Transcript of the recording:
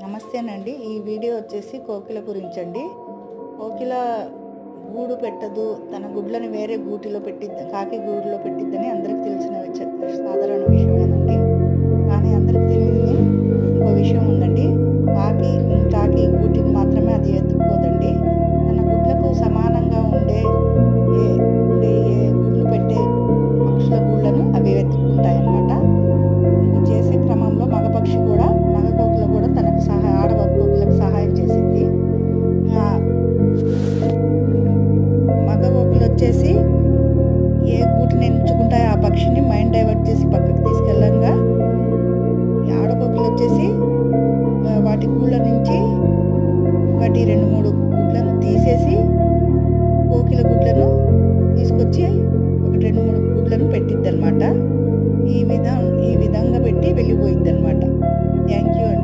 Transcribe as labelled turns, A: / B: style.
A: నమస్తేనండి. ఈ వీడియో వచ్చేసి కోకిల గురించండి. కోకిల గూడు పెట్టదు, తన గుడ్లను వేరే గూటిలో పెట్టిద్ది, కాకి గూడులో పెట్టిద్దని అందరికి తెలిసిన సాధారణ విషయమేనండి. కానీ అందరికి తెలియని ఇంకో విషయం ఉందండి. కాకి గూటిని మాత్రమే అది ఎత్తుకుపోదండి. తన గుడ్లకు సమానంగా ఉండే గుడ్లు పెట్టే పక్షుల గూళ్ళను అవి వెతుక్కుంటాయన్నమాట. ఇవి చేసే క్రమంలో మగ కోకిల కూడా తనకు ఆడ కోకిలకు సహాయం చేసింది. మగ కోకిల వచ్చేసి ఏ గూటిని ఎంచుకుంటాయో ఆ పక్షిని మైండ్ డైవర్ట్ చేసి పక్కకు తీసుకెళ్ళంగా, ఆడ కోకిల వచ్చేసి వాటి గూళ్ళ నుంచి 1-2-3 గుడ్లను తీసేసి కోకిల గుడ్లను తీసుకొచ్చి 1-2-3 గుడ్లను పెట్టిద్ది అనమాట. ఈ విధంగా పెట్టి వెళ్ళిపోయింది అనమాట. థ్యాంక్ యూ అండి.